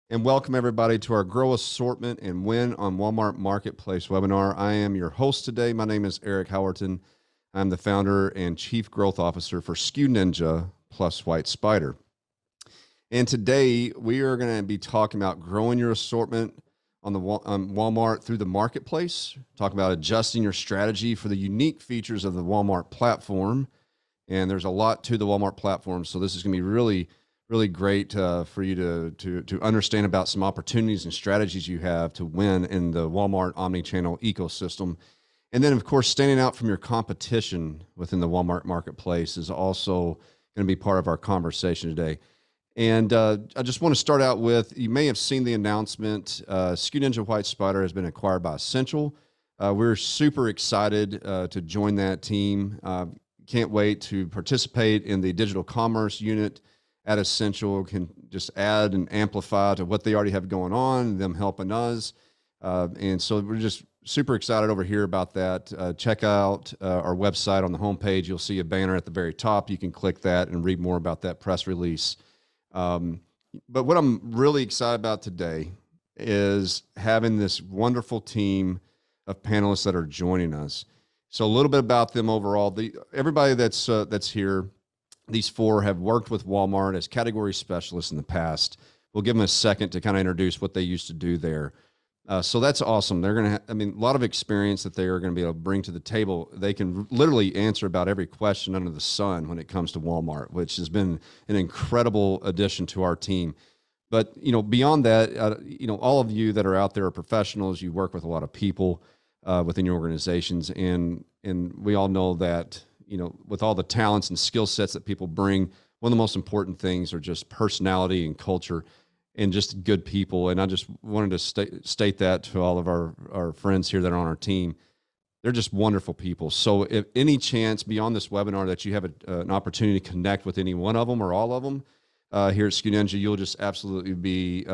And welcome everybody to our Grow Assortment and Win on Walmart Marketplace webinar. I am your host today. My name is Eric Howerton. I'm the founder and chief growth officer for SKU Ninja plus White Spider. And today we are going to be talking about growing your assortment on Walmart through the marketplace, talk about adjusting your strategy for the unique features of the Walmart platform. And there's a lot to the Walmart platform. So this is going to be really great for you to understand about some opportunities and strategies you have to win in the Walmart omnichannel ecosystem. And then, of course, standing out from your competition within the Walmart marketplace is also going to be part of our conversation today. And I just want to start out with, you may have seen the announcement, SKU Ninja White Spider has been acquired by Essential. We're super excited to join that team. Can't wait to participate in the digital commerce unit at Essential. Can just add and amplify to what they already have going on, them helping us. And so we're just super excited over here about that. Check out our website on the homepage. You'll see a banner at the very top. You can click that and read more about that press release. But what I'm really excited about today is having this wonderful team of panelists that are joining us. So a little bit about them overall. Everybody that's here, these four have worked with Walmart as category specialists in the past. We'll give them a second to kind of introduce what they used to do there. So that's awesome. They're going to, a lot of experience that they are going to be able to bring to the table. They can literally answer about every question under the sun when it comes to Walmart, which has been an incredible addition to our team. But, beyond that, all of you that are out there are professionals. You work with a lot of people within your organizations. And we all know that, with all the talents and skill sets that people bring, one of the most important things are just personality and culture and just good people. And I just wanted to state that to all of our friends here that are on our team. They're just wonderful people. So if any chance beyond this webinar that you have an opportunity to connect with any one of them or all of them here at SKU Ninja, you'll just absolutely be,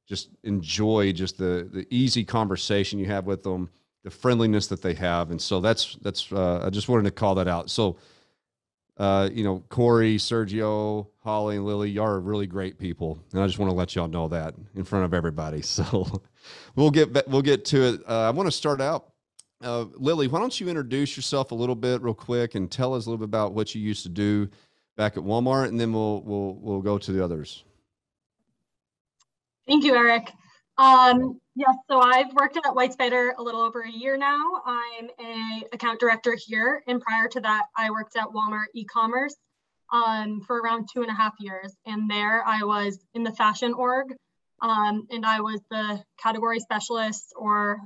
just enjoy just the easy conversation you have with them, the friendliness that they have. And so that's I just wanted to call that out. So, Corey, Sergio, Holly, and Lily, y'all are really great people. And I just want to let y'all know that in front of everybody. So we'll get to it. I want to start out. Lily, why don't you introduce yourself a little bit real quick and tell us a little bit about what you used to do back at Walmart, and then we'll go to the others. Thank you, Eric. Yes, so I've worked at White Spider a little over a year now. I'm an account director here, and prior to that, I worked at Walmart e-commerce for around 2.5 years. And there I was in the fashion org, and I was the category specialist or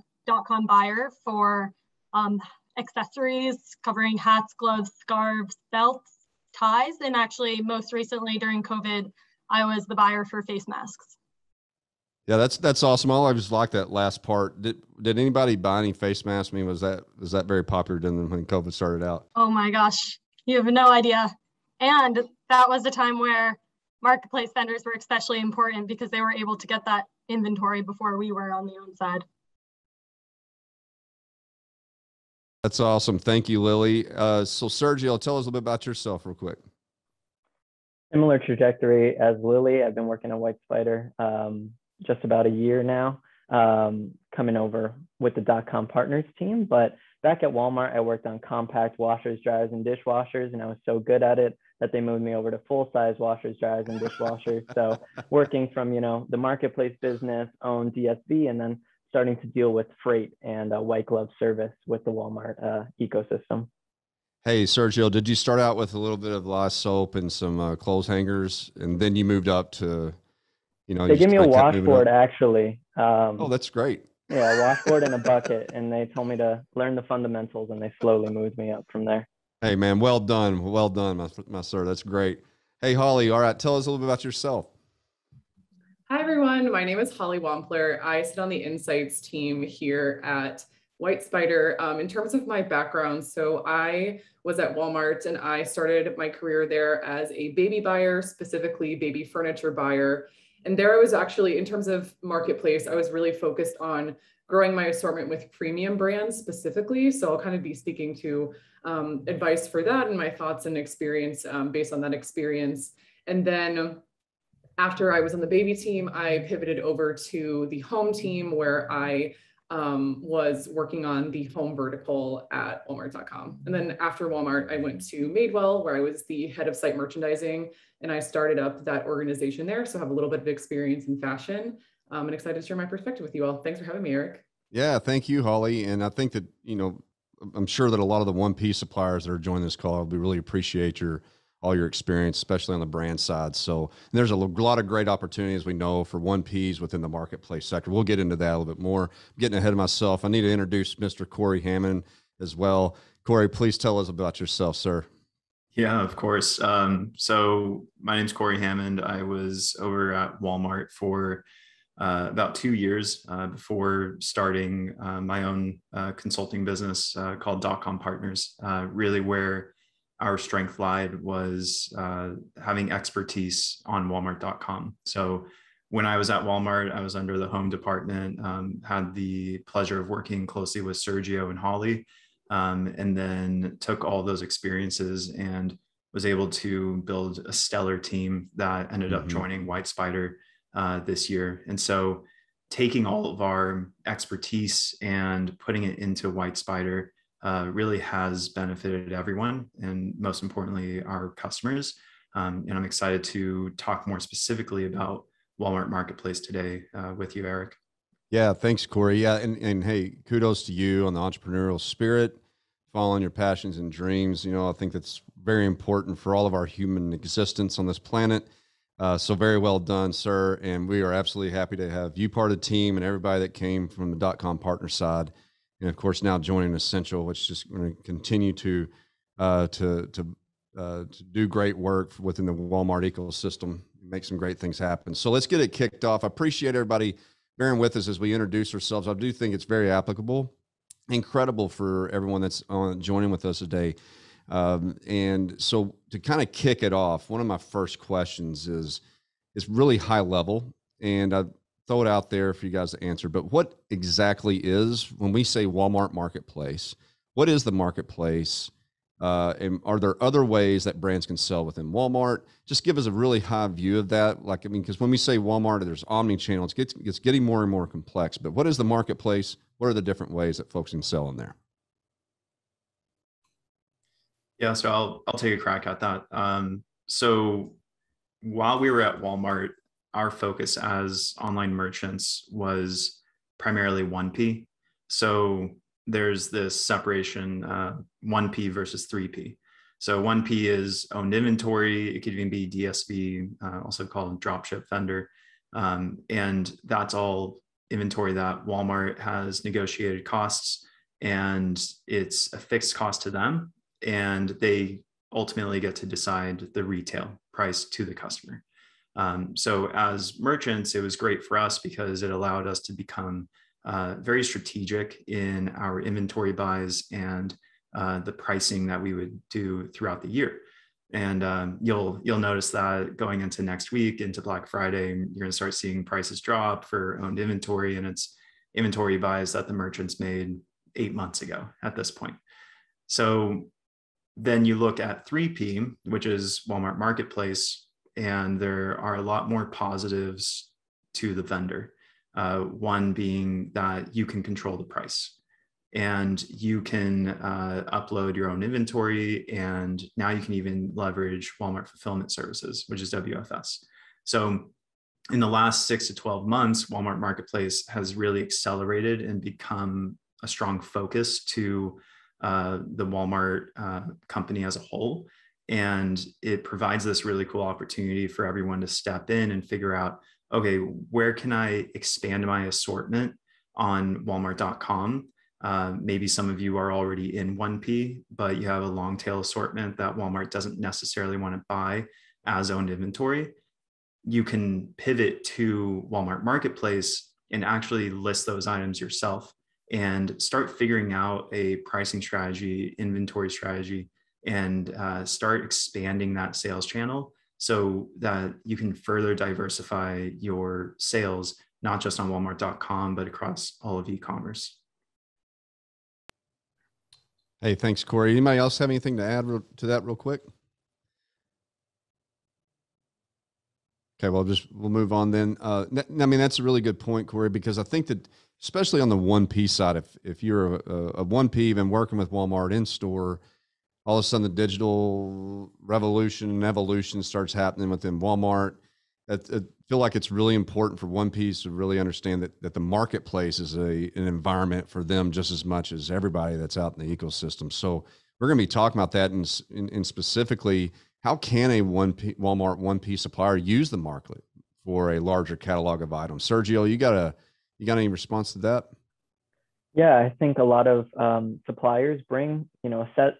.com buyer for accessories covering hats, gloves, scarves, belts, ties, and actually most recently during COVID, I was the buyer for face masks. Yeah, that's awesome. I always like that last part. Did anybody buy any face masks? Was that very popular when COVID started out? Oh my gosh, you have no idea. And that was a time where marketplace vendors were especially important because they were able to get that inventory before we were on the own side. That's awesome. Thank you, Lily. So Sergio, tell us a little bit about yourself real quick. Similar trajectory as Lily. I've been working at White Spider just about a year now, coming over with the .com partners team. But back at Walmart, I worked on compact washers, dryers, and dishwashers, and I was so good at it that they moved me over to full-size washers, dryers, and dishwashers. So working from, the marketplace business, own DSB, and then starting to deal with freight and white glove service with the Walmart ecosystem. Hey, Sergio, did you start out with a little bit of Lye soap and some clothes hangers, and then you moved up to... they gave me a washboard, actually. Oh, that's great. Yeah, a washboard and a bucket. And they told me to learn the fundamentals, and they slowly moved me up from there. Hey, man, well done. Well done, my sir. That's great. Hey, Holly, all right, tell us a little bit about yourself. Hi, everyone. My name is Holly Wampler. I sit on the insights team here at White Spider. In terms of my background, so I was at Walmart and I started my career there as a baby buyer, specifically baby furniture buyer. And there I was actually, in terms of marketplace, I was really focused on growing my assortment with premium brands specifically. So I'll kind of be speaking to advice for that and my thoughts and experience based on that experience. And then After I was on the baby team, I pivoted over to the home team where I was working on the home vertical at Walmart.com. And then after Walmart, I went to Madewell, where I was the head of site merchandising, and I started up that organization there. So I have a little bit of experience in fashion, and excited to share my perspective with you all. Thanks for having me, Eric. Yeah, thank you, Holly. And I think that, I'm sure that a lot of the 1P suppliers that are joining this call, we really appreciate all your experience, especially on the brand side. So there's a lot of great opportunities we know for 1Ps within the marketplace sector. We'll get into that a little bit more. I'm getting ahead of myself. I need to introduce Mr. Corey Hammond as well. Corey, please tell us about yourself, sir. Yeah, of course. So my name's Corey Hammond. I was over at Walmart for about 2 years before starting my own consulting business called .com Partners, really where our strength lied was having expertise on Walmart.com. So when I was at Walmart, I was under the home department, had the pleasure of working closely with Sergio and Holly, and then took all those experiences and was able to build a stellar team that ended up joining White Spider this year. And so taking all of our expertise and putting it into White Spider really has benefited everyone, and most importantly, our customers. And I'm excited to talk more specifically about Walmart Marketplace today with you, Eric. Yeah, thanks, Corey. Yeah, and hey, kudos to you on the entrepreneurial spirit, following your passions and dreams. I think that's very important for all of our human existence on this planet. So very well done, sir. And we are absolutely happy to have you part of the team and everybody that came from the .com partner side. And of course, now joining Essential, which is just going to continue to do great work within the Walmart ecosystem, make some great things happen. So let's get it kicked off. I appreciate everybody bearing with us as we introduce ourselves. I do think it's very applicable, incredible for everyone that's joining with us today. And so to kind of kick it off, one of my first questions is really high level, and I throw it out there for you guys to answer. But what exactly is, when we say Walmart Marketplace, what is the marketplace? And are there other ways that brands can sell within Walmart? Just give us a really high view of that. Because when we say Walmart, there's omni-channel, it's getting more and more complex. But what is the marketplace? What are the different ways that folks can sell in there? Yeah, so I'll take a crack at that. So while we were at Walmart, our focus as online merchants was primarily 1P. So there's this separation, 1P versus 3P. So 1P is owned inventory. It could even be DSV, also called dropship vendor. And that's all inventory that Walmart has negotiated costs, and it's a fixed cost to them, and they ultimately get to decide the retail price to the customer. So as merchants, it was great for us because it allowed us to become very strategic in our inventory buys and the pricing that we would do throughout the year. And you'll notice that going into next week, into Black Friday, you're going to start seeing prices drop for owned inventory, and it's inventory buys that the merchants made 8 months ago at this point. So then you look at 3P, which is Walmart Marketplace, and there are a lot more positives to the vendor. One being that you can control the price, and you can upload your own inventory, and now you can even leverage Walmart Fulfillment Services, which is WFS. So in the last 6 to 12 months, Walmart Marketplace has really accelerated and become a strong focus to the Walmart company as a whole. And it provides this really cool opportunity for everyone to step in and figure out, okay, where can I expand my assortment on Walmart.com? Maybe some of you are already in 1P, but you have a long tail assortment that Walmart doesn't necessarily want to buy as owned inventory. You can pivot to Walmart Marketplace and actually list those items yourself and start figuring out a pricing strategy, inventory strategy, and start expanding that sales channel so that you can further diversify your sales, not just on Walmart.com, but across all of e-commerce. Hey, thanks, Corey. Anybody else have anything to add to that real quick? Okay, well, we'll move on then. I mean, that's a really good point, Corey, because I think that especially on the 1P side, if you're a 1P been working with Walmart in store, all of a sudden the digital revolution and evolution starts happening within Walmart. I feel like it's really important for 1Ps to really understand that the marketplace is an environment for them just as much as everybody that's out in the ecosystem. So we're going to be talking about that in specifically, how can a Walmart 1P supplier use the market for a larger catalog of items? Sergio, you got any response to that? Yeah, I think a lot of suppliers bring, a set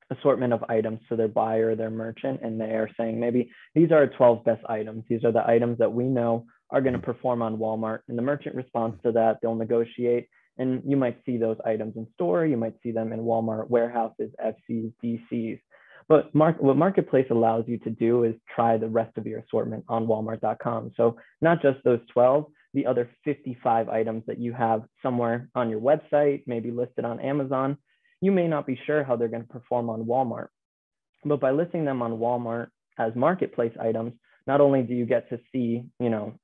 assortment of items to their buyer, their merchant, and they are saying maybe these are our 12 best items. These are the items that we know are going to perform on Walmart. And the merchant responds to that. They'll negotiate, and you might see those items in store. You might see them in Walmart warehouses, FCs, DCs. But what Marketplace allows you to do is try the rest of your assortment on Walmart.com. So not just those 12, the other 55 items that you have somewhere on your website, maybe listed on Amazon. You may not be sure how they're going to perform on Walmart. But by listing them on Walmart as Marketplace items, not only do you get to see,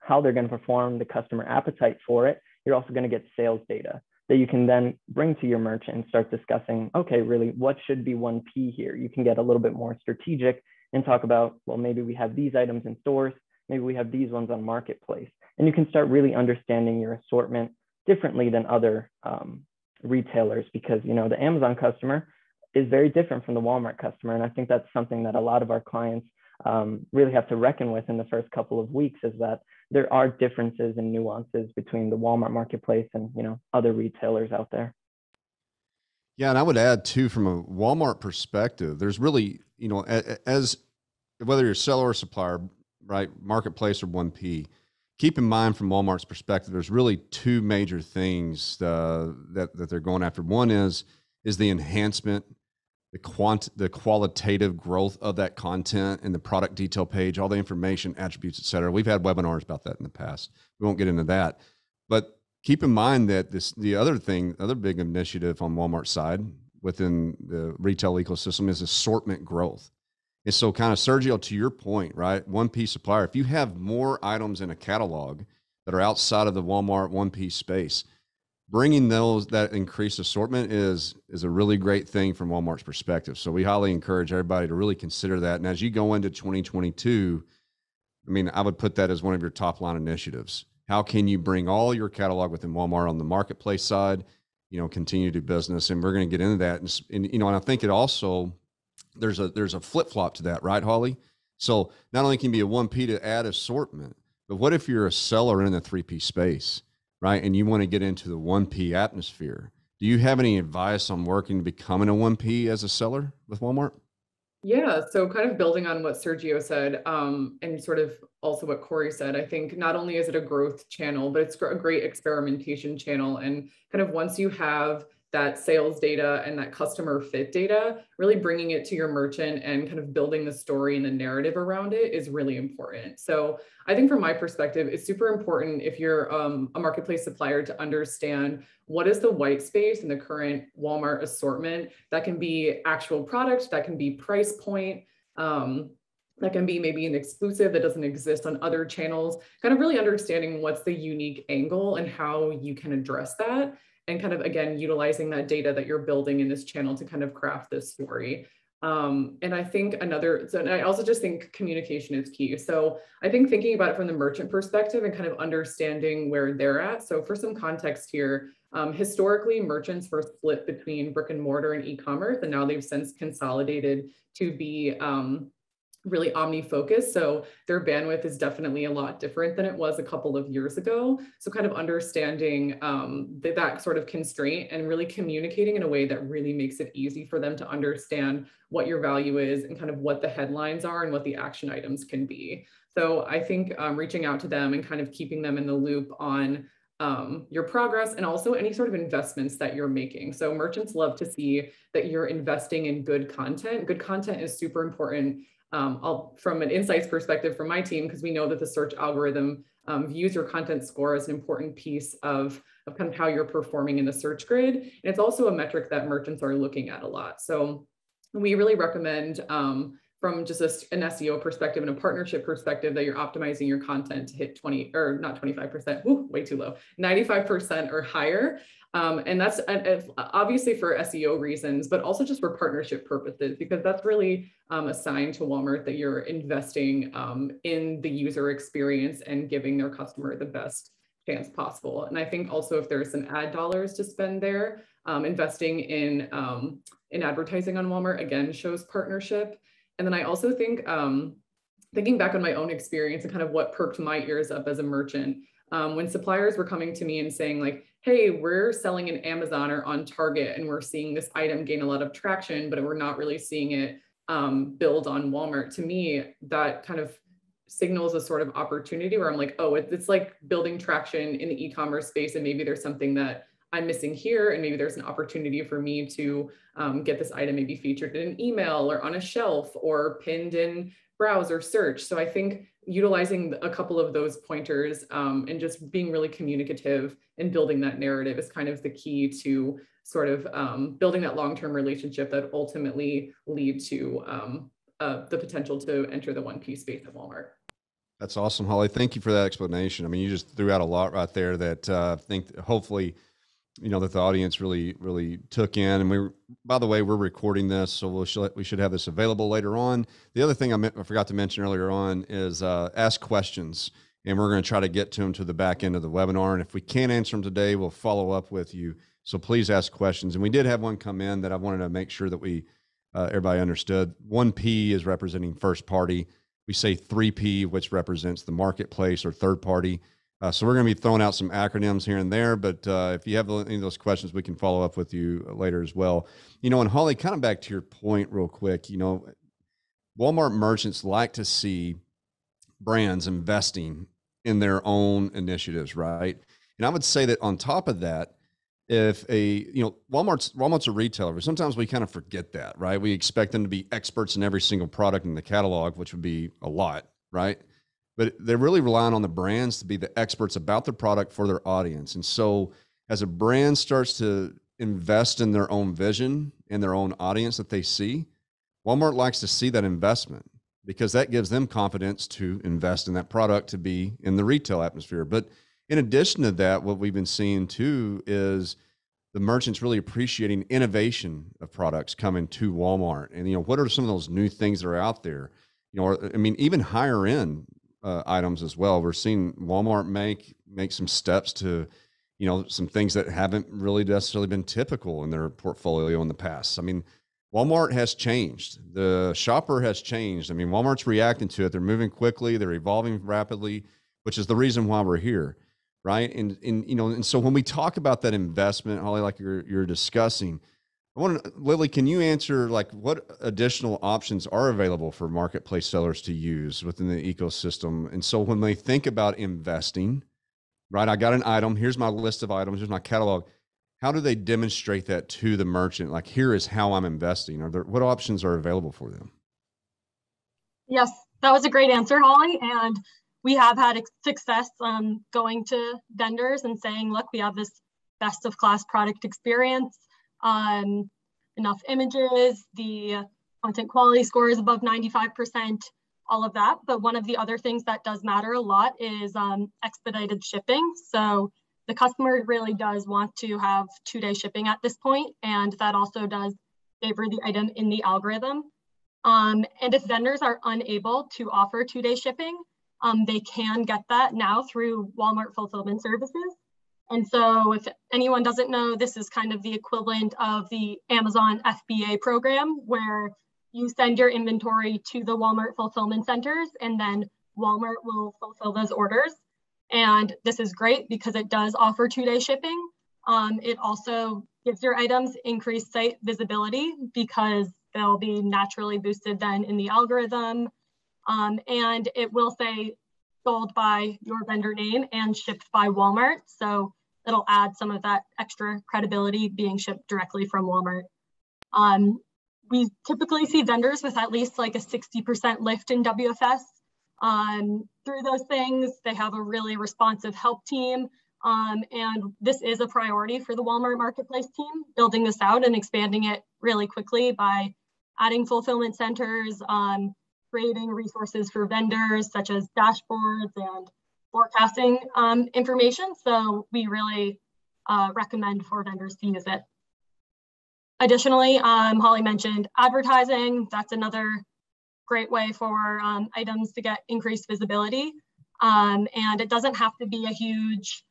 how they're going to perform, the customer appetite for it, you're also going to get sales data that you can then bring to your merchant and start discussing, okay, really, what should be 1P here? You can get a little bit more strategic and talk about, well, maybe we have these items in stores, maybe we have these ones on Marketplace. And you can start really understanding your assortment differently than other retailers, because, the Amazon customer is very different from the Walmart customer. And I think that's something that a lot of our clients really have to reckon with in the first couple of weeks, is that there are differences and nuances between the Walmart marketplace and, other retailers out there. Yeah. And I would add too, from a Walmart perspective, there's really, as whether you're a seller or supplier, right, marketplace or 1P, keep in mind from Walmart's perspective, there's really two major things that they're going after. One is the enhancement, the qualitative growth of that content and the product detail page, all the information, attributes, et cetera. We've had webinars about that in the past. We won't get into that, but keep in mind that the other big initiative on Walmart's side within the retail ecosystem is assortment growth. And so kind of, Sergio, to your point, right? 1P supplier, if you have more items in a catalog that are outside of the Walmart 1P space, bringing that increased assortment is a really great thing from Walmart's perspective. So we highly encourage everybody to really consider that. And as you go into 2022, I mean, I would put that as one of your top line initiatives. How can you bring all your catalog within Walmart on the marketplace side, continue to do business? And we're going to get into that. And I think it also, there's a flip flop to that, right, Holly? So not only can it be a 1P to add assortment, but what if you're a seller in the 3P space, right? And you want to get into the 1P atmosphere? Do you have any advice on working to becoming a 1P as a seller with Walmart? Yeah, so kind of building on what Sergio said, and sort of also what Corey said, I think not only is it a growth channel, but it's a great experimentation channel. And kind of once you have that sales data and that customer fit data, really bringing it to your merchant and kind of building the story and the narrative around it is really important. So I think from my perspective, it's super important if you're a marketplace supplier to understand what is the white space in the current Walmart assortment. That can be actual product, that can be price point, that can be maybe an exclusive that doesn't exist on other channels, kind of really understanding what's the unique angle and how you can address that. And kind of, again, utilizing that data that you're building in this channel to kind of craft this story. And I think and I also just think communication is key. So I think thinking about it from the merchant perspective and kind of understanding where they're at. So for some context here, historically, merchants were split between brick and mortar and e-commerce, and now they've since consolidated to be really omni-focused. So their bandwidth is definitely a lot different than it was a couple of years ago. So kind of understanding that sort of constraint and really communicating in a way that really makes it easy for them to understand what your value is and kind of what the headlines are and what the action items can be. So I think reaching out to them and kind of keeping them in the loop on your progress and also any sort of investments that you're making. So merchants love to see that you're investing in good content. Good content is super important. From an insights perspective from my team, because we know that the search algorithm views your content score as an important piece of kind of how you're performing in the search grid. And it's also a metric that merchants are looking at a lot. So we really recommend from just an SEO perspective and a partnership perspective, that you're optimizing your content to hit 20 or not 25%, way too low, 95% or higher. And that's obviously for SEO reasons, but also just for partnership purposes, because that's really a sign to Walmart that you're investing in the user experience and giving their customer the best chance possible. And I think also if there's some ad dollars to spend there, investing in advertising on Walmart, again, shows partnership. And then I also think, thinking back on my own experience and kind of what perked my ears up as a merchant, when suppliers were coming to me and saying like, hey, we're selling in Amazon or on Target and we're seeing this item gain a lot of traction, but we're not really seeing it build on Walmart. To me, that kind of signals a sort of opportunity where I'm like, oh, it's like building traction in the e-commerce space, and maybe there's something that I'm missing here, and maybe there's an opportunity for me to get this item maybe featured in an email or on a shelf or pinned in browse or search. So I think utilizing a couple of those pointers and just being really communicative and building that narrative is kind of the key to sort of building that long-term relationship that ultimately lead to the potential to enter the 1P space at Walmart. That's awesome, Holly. Thank you for that explanation. I mean, you just threw out a lot right there that I think hopefully, you know, that the audience really took in. And by the way, we're recording this, so we should have this available later on. The other thing I forgot to mention earlier on is ask questions, and we're going to try to get to them to the back end of the webinar. And if we can't answer them today, we'll follow up with you. So please ask questions. And we did have one come in that I wanted to make sure that everybody understood. 1P is representing first party. We say 3P, which represents the marketplace or third party. So we're going to be throwing out some acronyms here and there, but if you have any of those questions, we can follow up with you later as well. You know, and Holly, kind of back to your point real quick, you know, Walmart merchants like to see brands investing in their own initiatives, right? And I would say that on top of that, if Walmart's a retailer, but sometimes we kind of forget that, right? We expect them to be experts in every single product in the catalog, which would be a lot, right? But they're really relying on the brands to be the experts about the product for their audience. And so as a brand starts to invest in their own vision and their own audience that they see, Walmart likes to see that investment because that gives them confidence to invest in that product to be in the retail atmosphere. But in addition to that, what we've been seeing too is the merchants really appreciating innovation of products coming to Walmart. And, you know, what are some of those new things that are out there? You know, I mean, even higher end items as well. We're seeing Walmart make some steps to, you know, some things that haven't really necessarily been typical in their portfolio in the past. I mean, Walmart has changed. The shopper has changed. I mean, Walmart's reacting to it. They're moving quickly. They're evolving rapidly, which is the reason why we're here, right? And you know, and so when we talk about that investment, Holly, like you're discussing, Lily, can you answer like what additional options are available for marketplace sellers to use within the ecosystem? And so when they think about investing, right, I got an item, here's my list of items, here's my catalog. How do they demonstrate that to the merchant? Like, here is how I'm investing. What options are available for them? Yes, that was a great answer, Holly. And we have had success going to vendors and saying, look, we have this best of class product experience. Enough images, the content quality score is above 95%, all of that. But one of the other things that does matter a lot is expedited shipping. So the customer really does want to have 2-day shipping at this point, and that also does favor the item in the algorithm. And if vendors are unable to offer 2-day shipping, they can get that now through Walmart Fulfillment Services. And so if anyone doesn't know, this is kind of the equivalent of the Amazon FBA program, where you send your inventory to the Walmart fulfillment centers and then Walmart will fulfill those orders. And this is great because it does offer 2-day shipping. It also gives your items increased site visibility because they'll be naturally boosted then in the algorithm. And it will say sold by your vendor name and shipped by Walmart. So it'll add some of that extra credibility being shipped directly from Walmart. We typically see vendors with at least like a 60% lift in WFS. Through those things, they have a really responsive help team. And this is a priority for the Walmart marketplace team, building this out and expanding it really quickly by adding fulfillment centers, creating resources for vendors such as dashboards and forecasting information. So we really recommend for vendors to use it. Additionally, Holly mentioned advertising. That's another great way for items to get increased visibility. And it doesn't have to be a huge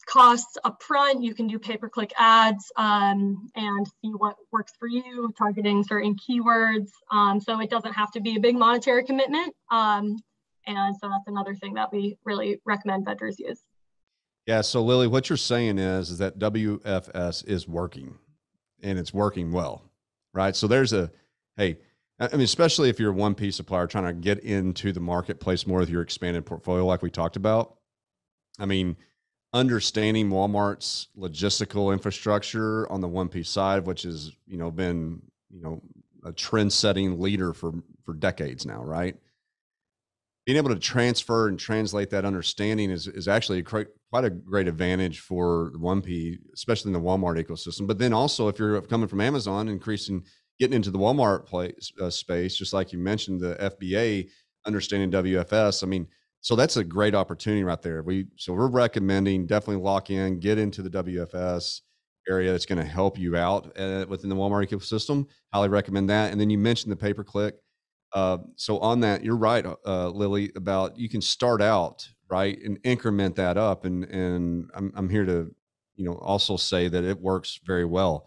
cost upfront. You can do pay-per-click ads and see what works for you, targeting certain keywords. So it doesn't have to be a big monetary commitment. And so that's another thing that we really recommend vendors use. Yeah. So Lily, what you're saying is that WFS is working and it's working well, right? So there's hey, I mean, especially if you're a 1P supplier trying to get into the marketplace more with your expanded portfolio, like we talked about. I mean, understanding Walmart's logistical infrastructure on the 1P side, which has, been, a trend-setting leader for decades now, right? Being able to transfer and translate that understanding is actually quite a great advantage for 1P, especially in the Walmart ecosystem. But then also, if you're coming from Amazon, getting into the Walmart space, just like you mentioned, the FBA, understanding WFS. I mean, so that's a great opportunity right there. We're recommending definitely lock in, get into the WFS area. That's going to help you out within the Walmart ecosystem. Highly recommend that. And then you mentioned the pay-per-click. So on that, you're right, Lily, about you can start out right and increment that up. And I'm here to, also say that it works very well.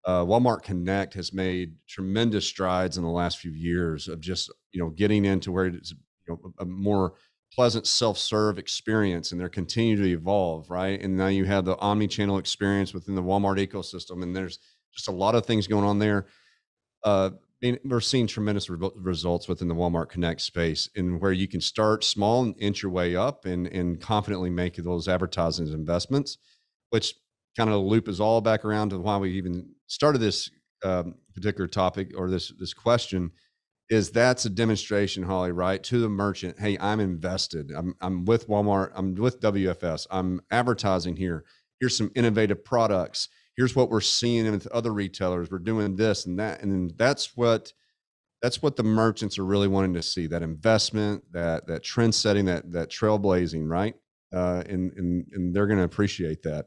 Walmart Connect has made tremendous strides in the last few years of just, getting into where it's, a more pleasant self-serve experience, and they're continuing to evolve, right? And now you have the omni-channel experience within the Walmart ecosystem, and there's just a lot of things going on there. We're seeing tremendous results within the Walmart Connect space, and where you can start small and inch your way up and confidently make those advertising investments, which kind of loop is all back around to why we even started this particular topic or this question. Is that's a demonstration, Holly, right, to the merchant. Hey, I'm invested. I'm with Walmart. I'm with WFS. I'm advertising here. Here's some innovative products. Here's what we're seeing with other retailers. We're doing this and that. And then that's what the merchants are really wanting to see, that investment, that trend setting, that trailblazing, right? And they're going to appreciate that.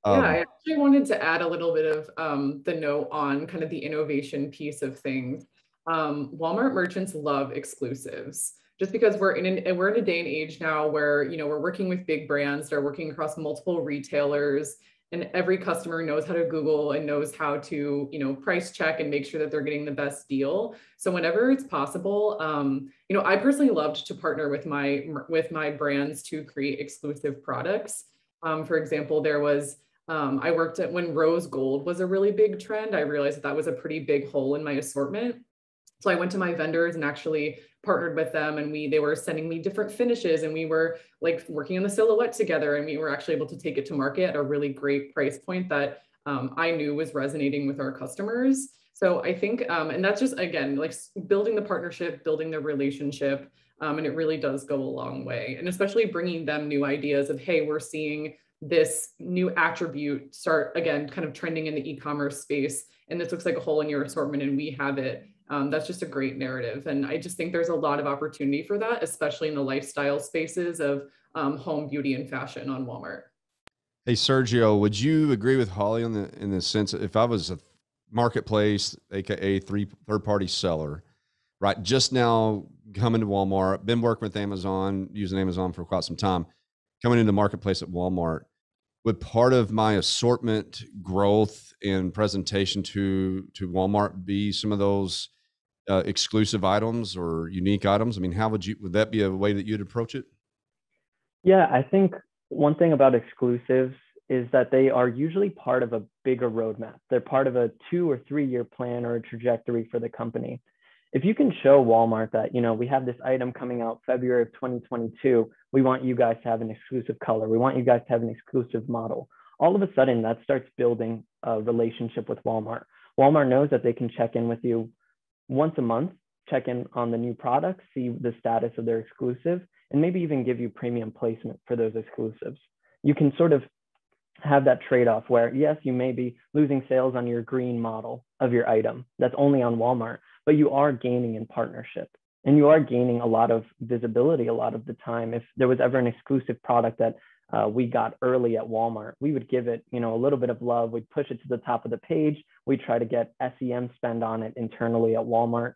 Yeah, I actually wanted to add a little bit of the note on kind of the innovation piece of things. Walmart merchants love exclusives, just because we're in a day and age now where, we're working with big brands that are working across multiple retailers, and every customer knows how to Google and knows how to, price check and make sure that they're getting the best deal. So whenever it's possible, I personally loved to partner with my brands to create exclusive products. For example, there was I worked at when rose gold was a really big trend. I realized that was a pretty big hole in my assortment. So I went to my vendors and actually partnered with them, and they were sending me different finishes, and we were like working on the silhouette together, and we were actually able to take it to market at a really great price point that I knew was resonating with our customers. So I think, and that's just, again, like building the partnership, building the relationship, and it really does go a long way. And especially bringing them new ideas of, hey, we're seeing this new attribute start again, kind of trending in the e-commerce space, and this looks like a hole in your assortment and we have it. That's just a great narrative. And I just think there's a lot of opportunity for that, especially in the lifestyle spaces of home, beauty, and fashion on Walmart. Hey, Sergio, would you agree with Holly in the sense that if I was a marketplace, AKA third-party seller, right, just now coming to Walmart, been working with Amazon, using Amazon for quite some time, coming into the marketplace at Walmart, would part of my assortment growth and presentation to Walmart be some of those exclusive items or unique items? I mean, would that be a way that you'd approach it? Yeah, I think one thing about exclusives is that they are usually part of a bigger roadmap. They're part of a 2 or 3 year plan or a trajectory for the company. If you can show Walmart that, we have this item coming out February of 2022, we want you guys to have an exclusive color. We want you guys to have an exclusive model. All of a sudden that starts building a relationship with Walmart. Walmart knows that they can check in with you once a month, check in on the new products, see the status of their exclusive, and maybe even give you premium placement for those exclusives. You can sort of have that trade-off where, yes, you may be losing sales on your green model, of your item that's only on Walmart, but you are gaining in partnership and you are gaining a lot of visibility a lot of the time. If there was ever an exclusive product that we got early at Walmart, we would give it, a little bit of love. We'd push it to the top of the page. We try to get SEM spend on it internally at Walmart.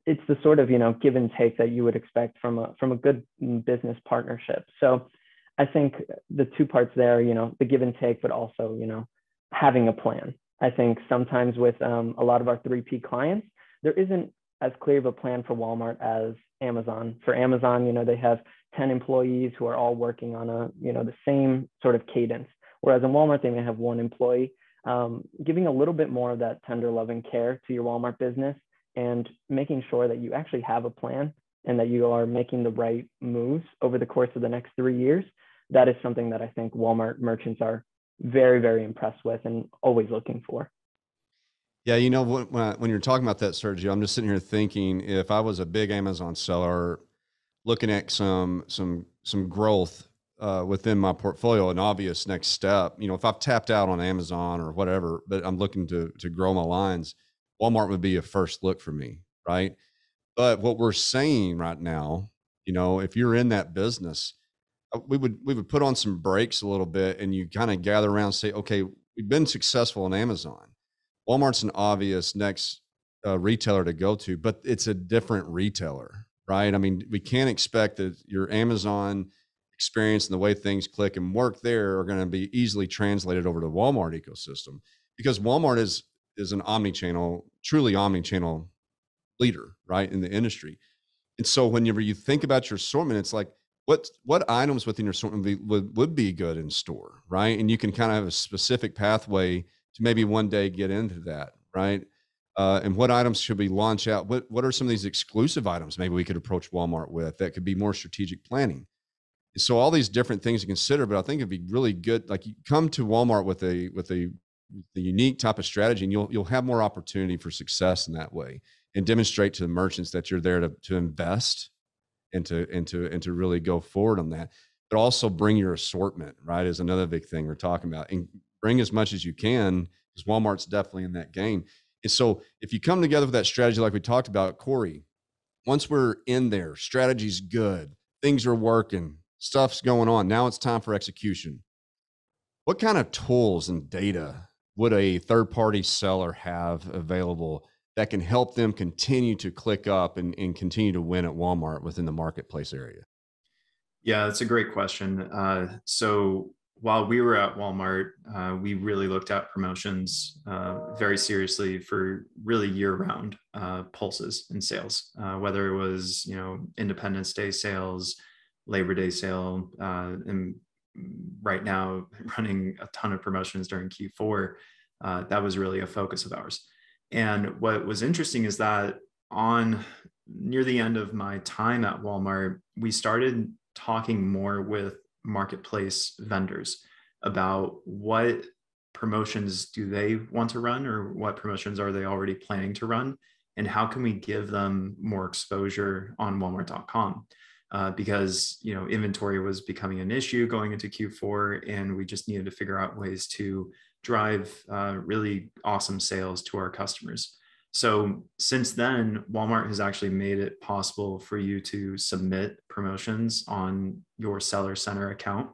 It's the sort of, give and take that you would expect from a good business partnership. So I think the two parts there, the give and take, but also, having a plan. I think sometimes with a lot of our 3P clients, there isn't as clear of a plan for Walmart as Amazon. For Amazon, they have 10 employees who are all working on the same sort of cadence. Whereas in Walmart, they may have one employee. Giving a little bit more of that tender love and care to your Walmart business and making sure that you actually have a plan and that you are making the right moves over the course of the next 3 years. That is something that I think Walmart merchants are very, very impressed with and always looking for. Yeah, when you're talking about that, Sergio, I'm just sitting here thinking, if I was a big Amazon seller looking at some growth within my portfolio, an obvious next step, if I've tapped out on Amazon or whatever, but I'm looking to grow my lines, Walmart would be a first look for me, right? But what we're saying right now, if you're in that business, we would put on some brakes a little bit, and you kind of gather around and say, okay, we've been successful on Amazon. Walmart's an obvious next retailer to go to, but it's a different retailer, right? I mean, we can't expect that your Amazon experience and the way things click and work there are going to be easily translated over to the Walmart ecosystem, because Walmart is an omni-channel, truly omni-channel leader, right, in the industry. And so whenever you think about your assortment, it's like, what items within your assortment would be good in store, right? And you can kind of have a specific pathway to maybe one day get into that, right? And what items should we launch out? What are some of these exclusive items maybe we could approach Walmart with that could be more strategic planning? And so all these different things to consider, but I think it'd be really good. Like, you come to Walmart with a unique type of strategy, and you'll have more opportunity for success in that way, and demonstrate to the merchants that you're there to invest and to really go forward on that. But also bring your assortment, right, is another big thing we're talking about, and bring as much as you can, because Walmart's definitely in that game. And so if you come together with that strategy, like we talked about, Corey, once we're in there, strategy's good, things are working, stuff's going on. Now it's time for execution. What kind of tools and data would a third-party seller have available that can help them continue to click up and continue to win at Walmart within the marketplace area? Yeah, that's a great question. So while we were at Walmart, we really looked at promotions very seriously for really year-round pulses and sales, whether it was, Independence Day sales, Labor Day sale, and right now running a ton of promotions during Q4. That was really a focus of ours. And what was interesting is that on near the end of my time at Walmart, we started talking more with marketplace vendors about what promotions do they want to run, or what promotions are they already planning to run, and how can we give them more exposure on Walmart.com. Because inventory was becoming an issue going into Q4, and we just needed to figure out ways to drive really awesome sales to our customers. So since then, Walmart has actually made it possible for you to submit promotions on your Seller Center account.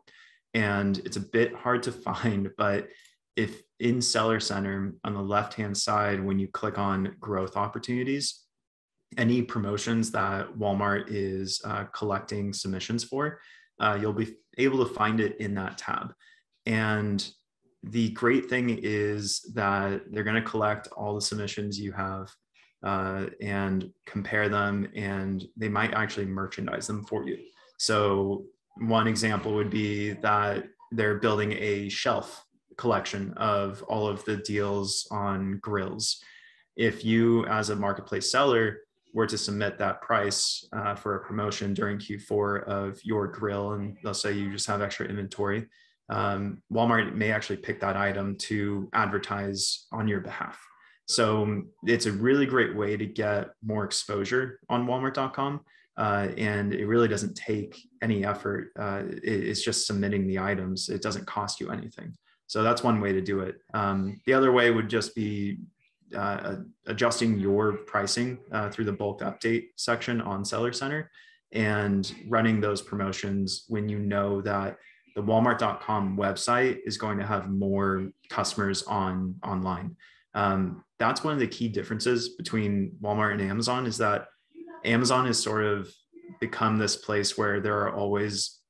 And it's a bit hard to find, but if in Seller Center on the left-hand side, when you click on growth opportunities, any promotions that Walmart is collecting submissions for, you'll be able to find it in that tab. And the great thing is that they're going to collect all the submissions you have and compare them, and they might actually merchandise them for you. So one example would be that they're building a shelf collection of all of the deals on grills. If you, as a marketplace seller, were to submit that price for a promotion during Q4 of your grill, and let's say you just have extra inventory, Walmart may actually pick that item to advertise on your behalf. So it's a really great way to get more exposure on Walmart.com. And it really doesn't take any effort. It's just submitting the items. It doesn't cost you anything. So that's one way to do it. The other way would just be adjusting your pricing through the bulk update section on Seller Center and running those promotions when you know that the Walmart.com website is going to have more customers online. That's one of the key differences between Walmart and Amazon, is that Amazon has sort of become this place where there are always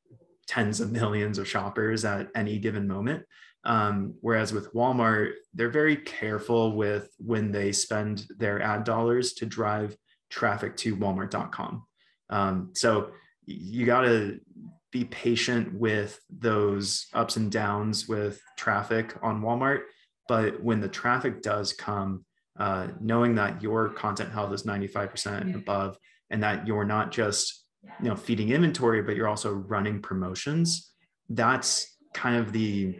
tens of millions of shoppers at any given moment. Whereas with Walmart, they're very careful with when they spend their ad dollars to drive traffic to Walmart.com. So you got to be patient with those ups and downs with traffic on Walmart. But when the traffic does come, knowing that your content health is 95% and above, and that you're not just feeding inventory, but you're also running promotions, that's kind of the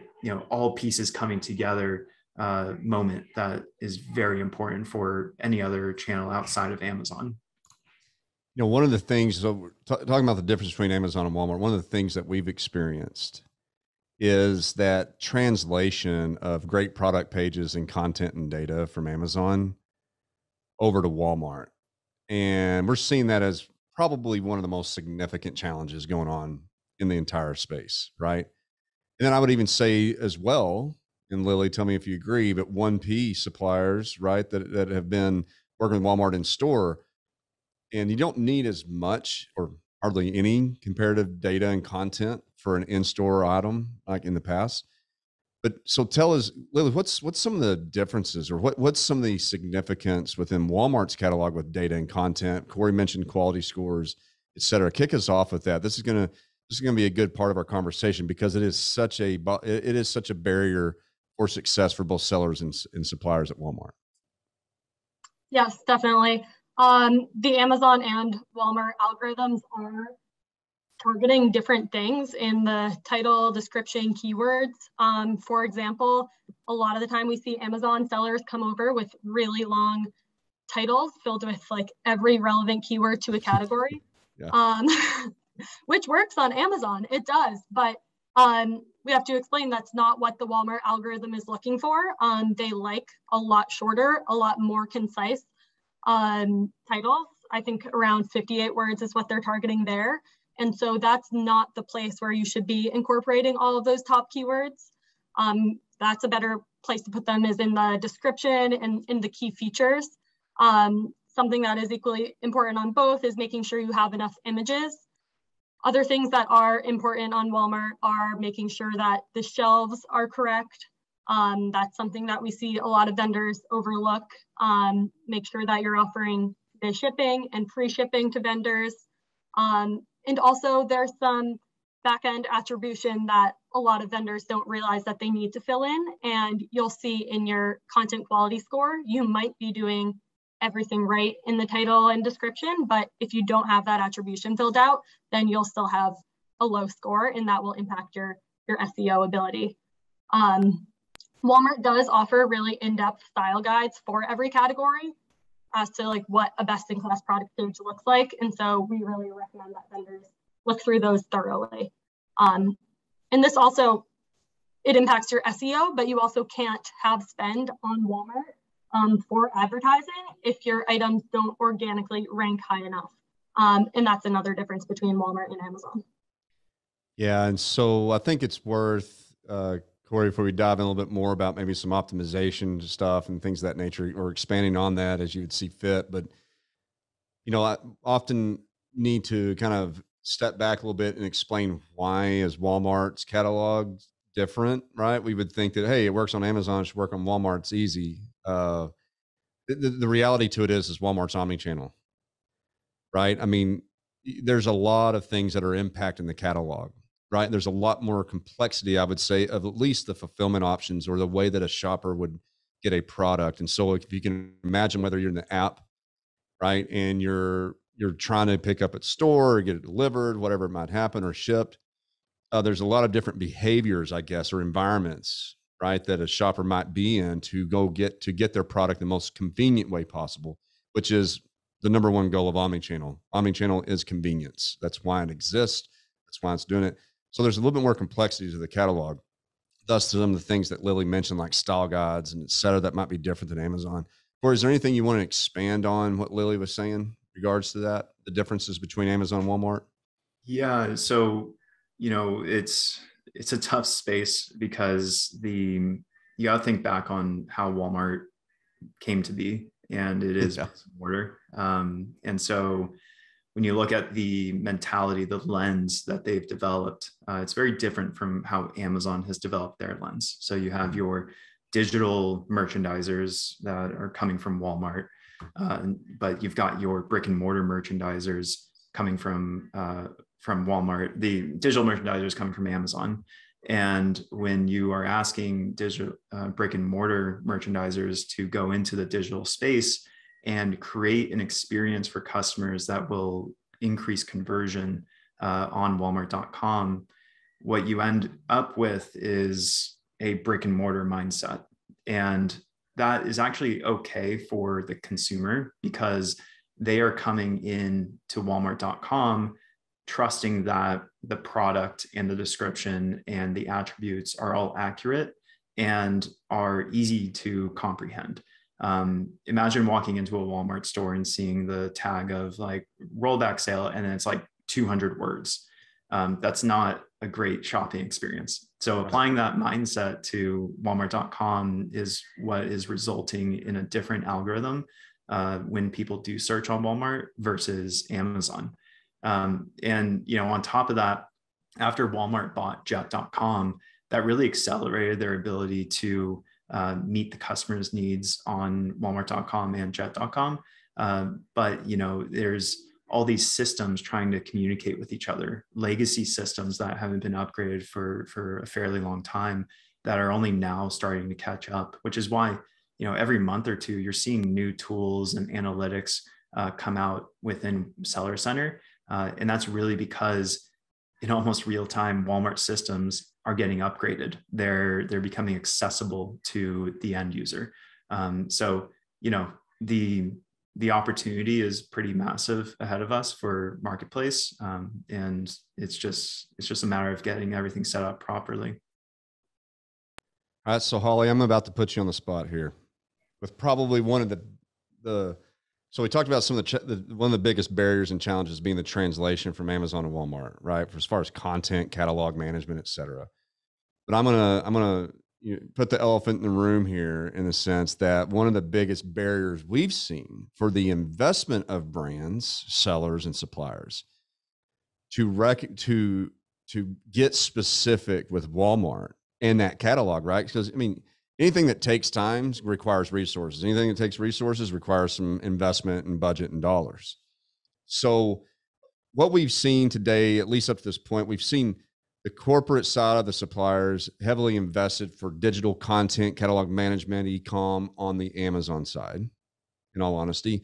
all pieces coming together moment that is very important for any other channel outside of Amazon. One of the things, so talking about the difference between Amazon and Walmart, one of the things that we've experienced is that translation of great product pages and content and data from Amazon over to Walmart. And we're seeing that as probably one of the most significant challenges going on in the entire space, right? And then I would even say as well, and Lily, tell me if you agree, but 1P suppliers, right, that have been working with Walmart in store, and you don't need as much or hardly any comparative data and content for an in-store item like in the past. But so tell us, Lily, what's some of the differences, or what's some of the significance within Walmart's catalog with data and content? Corey mentioned quality scores, et cetera. Kick us off with that. This is going to be a good part of our conversation, because it is such a barrier for success for both sellers and suppliers at Walmart. Yes, definitely. The Amazon and Walmart algorithms are targeting different things in the title, description, keywords. For example, a lot of the time we see Amazon sellers come over with really long titles filled with like every relevant keyword to a category, which works on Amazon. It does, but we have to explain that's not what the Walmart algorithm is looking for. They like a lot shorter, a lot more concise titles. I think around 58 words is what they're targeting there. And so that's not the place where you should be incorporating all of those top keywords. That's a better place to put them is in the description and in the key features. Something that is equally important on both is making sure you have enough images. Other things that are important on Walmart are making sure that the shelves are correct. That's something that we see a lot of vendors overlook. Make sure that you're offering the shipping and free shipping to vendors. And also there's some back-end attribution that a lot of vendors don't realize that they need to fill in. And you'll see in your content quality score, you might be doing everything right in the title and description, but if you don't have that attribution filled out, then you'll still have a low score, and that will impact your SEO ability. Walmart does offer really in-depth style guides for every category as to like what a best-in-class product page looks like. And so we really recommend that vendors look through those thoroughly. And this also, it impacts your SEO, but you also can't have spend on Walmart for advertising if your items don't organically rank high enough. And that's another difference between Walmart and Amazon. Yeah, and so I think it's worth, Corey, before we dive in a little bit more about maybe some optimization stuff and things of that nature, or expanding on that as you would see fit. But, I often need to kind of step back a little bit and explain why is Walmart's catalog different, right? We would think that, hey, it works on Amazon, it should work on Walmart, it's easy. The reality to it is Walmart's omnichannel, right? I mean, there's a lot of things that are impacting the catalog, right? There's a lot more complexity, I would say, of at least the fulfillment options or the way that a shopper would get a product. And so if you can imagine whether you're in the app, right, and you're trying to pick up at store or get it delivered, whatever it might happen, or shipped, there's a lot of different behaviors, I guess, or environments, right, that a shopper might be in to get their product the most convenient way possible, which is the number one goal of omnichannel. Omnichannel is convenience. That's why it exists. That's why it's doing it. So there's a little bit more complexity to the catalog. Thus, some of the things that Lily mentioned, like style guides and et cetera, that might be different than Amazon. Or is there anything you want to expand on what Lily was saying in regards to that, the differences between Amazon and Walmart? Yeah, so it's a tough space because you got to think back on how Walmart came to be, and it is bricks and mortar. And so when you look at the mentality, the lens that they've developed, it's very different from how Amazon has developed their lens. So you have your digital merchandisers that are coming from Walmart, but you've got your brick and mortar merchandisers coming from Walmart, the digital merchandisers coming from Amazon. And when you are asking digital brick and mortar merchandisers to go into the digital space and create an experience for customers that will increase conversion on Walmart.com, what you end up with is a brick and mortar mindset. And that is actually okay for the consumer because they are coming in to Walmart.com trusting that the product and the description and the attributes are all accurate and are easy to comprehend. Imagine walking into a Walmart store and seeing the tag of like rollback sale and it's like 200 words. That's not a great shopping experience. So applying that mindset to Walmart.com is what is resulting in a different algorithm when people do search on Walmart versus Amazon. And on top of that, after Walmart bought Jet.com, that really accelerated their ability to meet the customer's needs on Walmart.com and Jet.com. But there's all these systems trying to communicate with each other, legacy systems that haven't been upgraded for a fairly long time that are only now starting to catch up, which is why every month or two you're seeing new tools and analytics come out within Seller Center. And that's really because in almost real time, Walmart systems are getting upgraded. They're becoming accessible to the end user. So the opportunity is pretty massive ahead of us for marketplace, and it's just a matter of getting everything set up properly. All right, so Holly, I'm about to put you on the spot here with probably one of the. So we talked about some of one of the biggest barriers and challenges being the translation from Amazon to Walmart, right? For as far as content, catalog management, et cetera. But I'm gonna put the elephant in the room here in the sense that one of the biggest barriers we've seen for the investment of brands, sellers, and suppliers to get specific with Walmart and that catalog, right? Because anything that takes time requires resources. Anything that takes resources requires some investment and budget and dollars. So what we've seen today, at least up to this point, we've seen the corporate side of the suppliers heavily invested for digital content, catalog management, e-com on the Amazon side, in all honesty.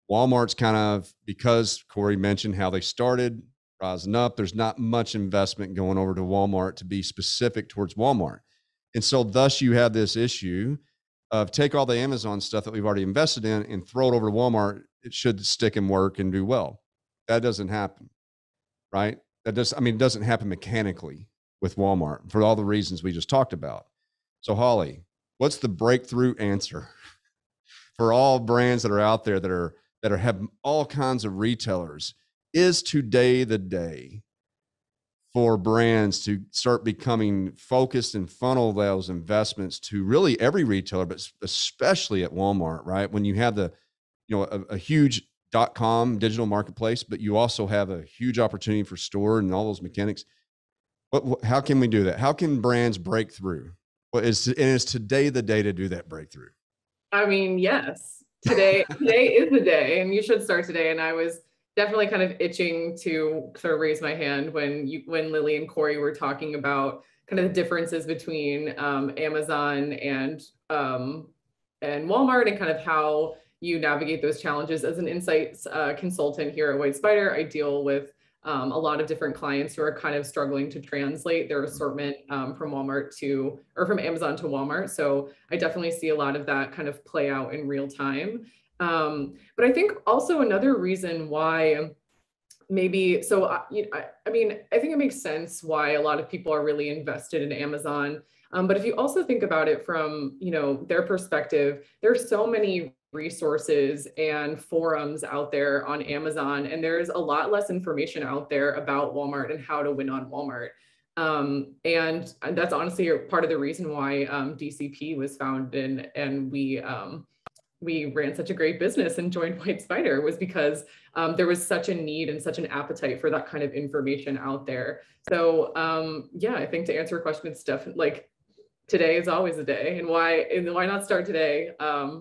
Walmart's kind of, because Corey mentioned how they started rising up, there's not much investment going over to Walmart to be specific towards Walmart. And so thus you have this issue of take all the Amazon stuff that we've already invested in and throw it over to Walmart. It should stick and work and do well. That doesn't happen, right? It doesn't happen mechanically with Walmart for all the reasons we just talked about. So Holly, what's the breakthrough answer for all brands that are out there that have all kinds of retailers? Is today the day for brands to start becoming focused and funnel those investments to really every retailer, but especially at Walmart, right? When you have a huge .com digital marketplace, but you also have a huge opportunity for store and all those mechanics. How can we do that? How can brands break through? Is today the day to do that breakthrough? Yes, today is the day, and you should start today. And I was definitely kind of itching to sort of raise my hand when Lily and Corey were talking about kind of the differences between Amazon and Walmart and kind of how you navigate those challenges. As an insights consultant here at White Spider, I deal with a lot of different clients who are kind of struggling to translate their assortment from Amazon to Walmart. So I definitely see a lot of that kind of play out in real time. But I think also another reason why I think it makes sense why a lot of people are really invested in Amazon. But if you also think about it from, their perspective, there's so many resources and forums out there on Amazon, and there's a lot less information out there about Walmart and how to win on Walmart. And that's honestly part of the reason why DCP was founded, and we ran such a great business and joined White Spider, was because there was such a need and such an appetite for that kind of information out there. So yeah, I think to answer your question, it's definitely like, today is always a day, and why not start today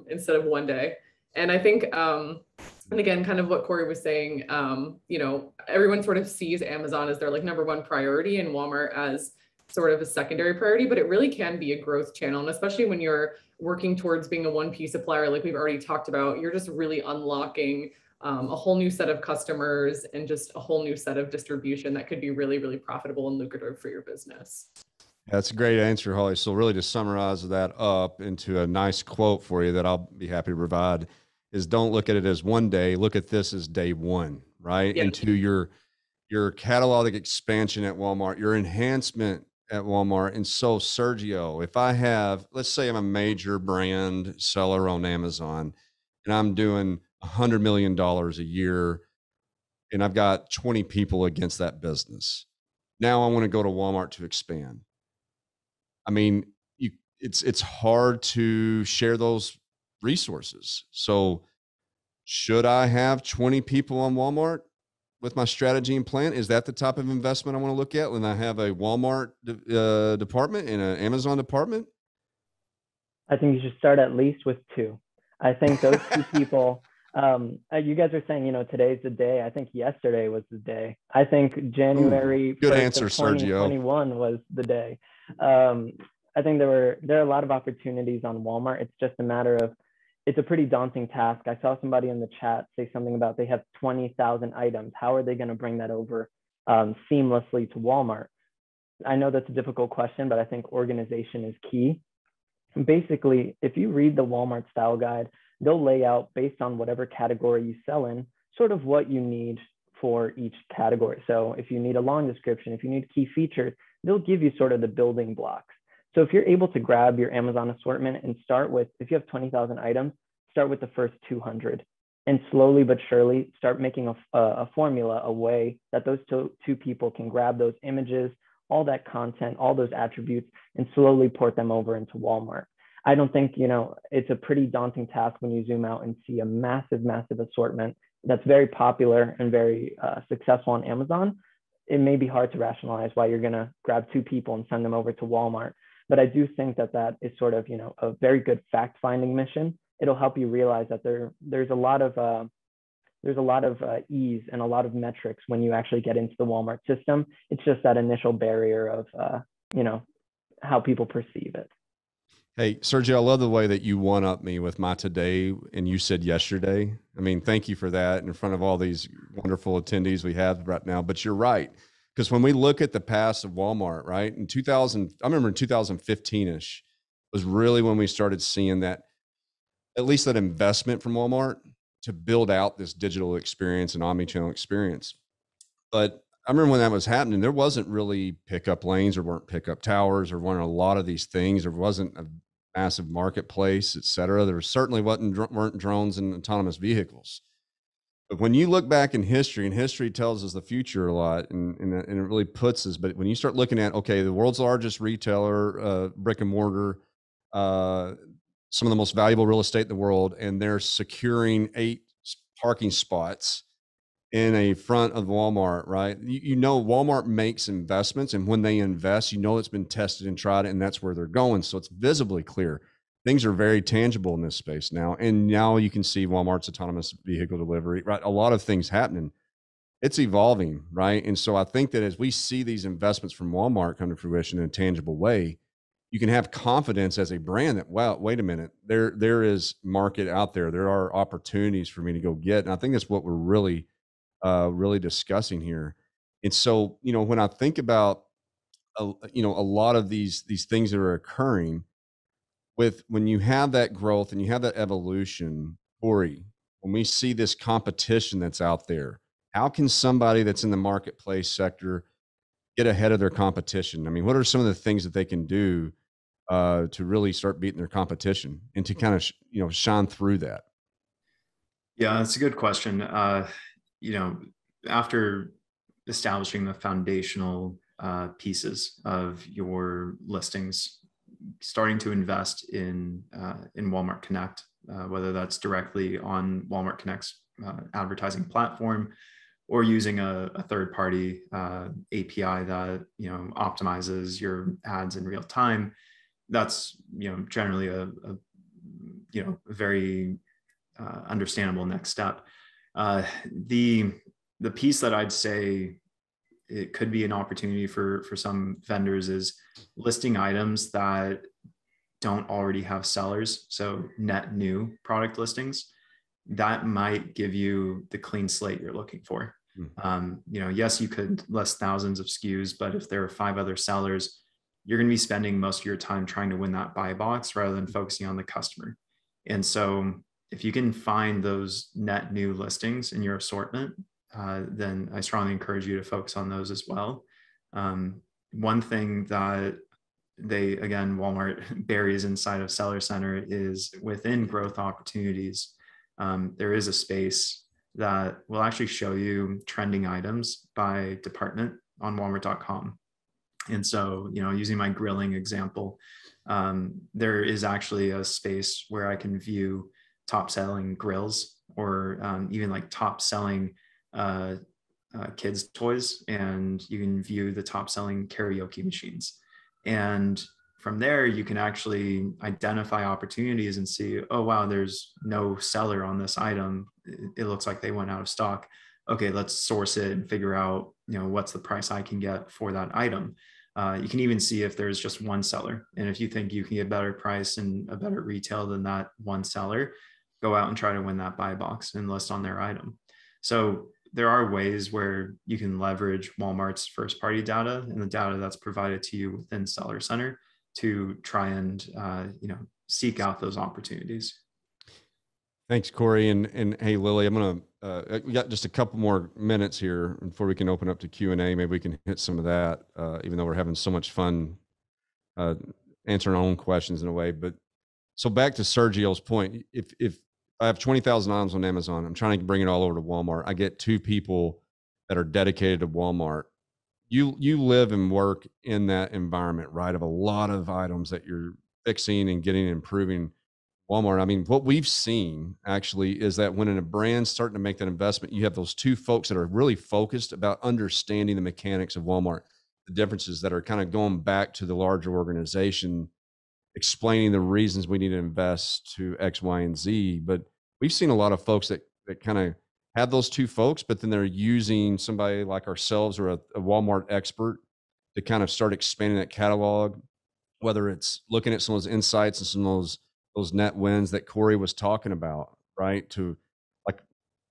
instead of one day? And I think, and again, kind of what Corey was saying, you know, everyone sort of sees Amazon as their like #1 priority and Walmart as sort of a secondary priority, but it really can be a growth channel. And especially when you're working towards being a 1P supplier, like we've already talked about, you're just really unlocking a whole new set of customers and just a whole new set of distribution that could be really, really profitable and lucrative for your business. That's a great answer, Holly. So really to summarize that up into a nice quote for you that I'll be happy to provide is, don't look at it as one day, look at this as day one, right? Yeah. Into your catalog expansion at Walmart, your enhancement at Walmart. And so Sergio, if I have, let's say I'm a major brand seller on Amazon and I'm doing $100 million a year and I've got 20 people against that business. Now I want to go to Walmart to expand. I mean, it's hard to share those resources. So should I have 20 people on Walmart with my strategy and plan? Is that the type of investment I want to look at when I have a Walmart department and an Amazon department? I think you should start at least with 2. I think those 2 people, you guys are saying, you know, today's the day. I think yesterday was the day. I think January 1st of 2021 was the day. I think there are a lot of opportunities on Walmart. It's just a matter of, it's a pretty daunting task. I saw somebody in the chat say something about they have 20,000 items. How are they going to bring that over seamlessly to Walmart? I know that's a difficult question, but I think organization is key. Basically, if you read the Walmart style guide, they'll lay out, based on whatever category you sell in, sort of what you need for each category. So if you need a long description, if you need key features, they'll give you sort of the building blocks. So if you're able to grab your Amazon assortment and start with, if you have 20,000 items, start with the first 200, and slowly but surely start making a formula, a way that those two people can grab those images, all that content, all those attributes, and slowly port them over into Walmart. I don't think, you know, it's a pretty daunting task when you zoom out and see a massive, massive assortment that's very popular and very successful on Amazon. It may be hard to rationalize why you're going to grab 2 people and send them over to Walmart. But I do think that that is sort of, you know, a very good fact-finding mission. It'll help you realize that there's a lot of ease and a lot of metrics when you actually get into the Walmart system. It's just that initial barrier of, you know, how people perceive it. Hey, Sergio, I love the way that you one-up me with my today and you said yesterday. I mean, thank you for that in front of all these wonderful attendees we have right now. But you're right. Because when we look at the past of Walmart, right, in 2000, I remember in 2015-ish was really when we started seeing that, at least that investment from Walmart to build out this digital experience and omnichannel experience. But I remember when that was happening, there wasn't really pickup lanes, or weren't pickup towers, or weren't a lot of these things. There wasn't a massive marketplace, et cetera. There certainly weren't drones and autonomous vehicles. But when you look back in history, and history tells us the future a lot, and it really puts us, but when you start looking at, okay, the world's largest retailer, brick and mortar, some of the most valuable real estate in the world, and they're securing 8 parking spots in a front of Walmart, right? You know, Walmart makes investments, and when they invest, you know, it's been tested and tried, and that's where they're going. So it's visibly clear. Things are very tangible in this space now. And now you can see Walmart's autonomous vehicle delivery, right? A lot of things happening. It's evolving, right? And so I think that as we see these investments from Walmart come to fruition in a tangible way, you can have confidence as a brand that, wow, wait a minute, there is market out there. There are opportunities for me to go get. And I think that's what we're really discussing here. And so, you know, when I think about, you know, a lot of these things that are occurring, when you have that growth and you have that evolution, Corey, when we see this competition that's out there, how can somebody that's in the marketplace sector get ahead of their competition? I mean, what are some of the things that they can do to really start beating their competition and to kind of, you know, shine through that? Yeah, that's a good question. You know, after establishing the foundational pieces of your listings, starting to invest in Walmart Connect, whether that's directly on Walmart Connect's advertising platform or using a third-party API that optimizes your ads in real time. That's generally a very understandable next step. The piece that I'd say it could be an opportunity for some vendors is listing items that don't already have sellers, so net new product listings. That might give you the clean slate you're looking for. Yes, you could list thousands of SKUs, but if there are 5 other sellers, you're going to be spending most of your time trying to win that buy box rather than focusing on the customer. And so if you can find those net new listings in your assortment, then I strongly encourage you to focus on those as well. One thing that Walmart buries inside of Seller Center is within growth opportunities. There is a space that will actually show you trending items by department on Walmart.com. And so, using my grilling example, there is actually a space where I can view top selling grills or even like top selling kids toys, and you can view the top selling karaoke machines. And from there, you can actually identify opportunities and see, oh, wow, there's no seller on this item. It looks like they went out of stock. Okay, let's source it and figure out, what's the price I can get for that item. You can even see if there's just one seller. And if you think you can get a better price and a better retail than that one seller, go out and try to win that buy box and list on their item. So there are ways where you can leverage Walmart's first party data and the data that's provided to you within Seller Center to try and seek out those opportunities. Thanks, Corey. And hey, Lily, I'm going to, we got just a couple more minutes here before we can open up to Q&A. Maybe we can hit some of that, even though we're having so much fun answering our own questions in a way. But so back to Sergio's point, if I have 20,000 items on Amazon, I'm trying to bring it all over to Walmart. I get 2 people that are dedicated to Walmart. You live and work in that environment, right? Of a lot of items that you're fixing and getting and improving Walmart. I mean, what we've seen actually is that when a brand's starting to make that investment, you have those 2 folks that are really focused about understanding the mechanics of Walmart, the differences that are kind of going back to the larger organization, explaining the reasons we need to invest to X, Y, and Z. But we've seen a lot of folks that kind of have those 2 folks, but then they're using somebody like ourselves or a Walmart expert to kind of start expanding that catalog, whether it's looking at some of those insights and some of those net wins that Corey was talking about, right? To like,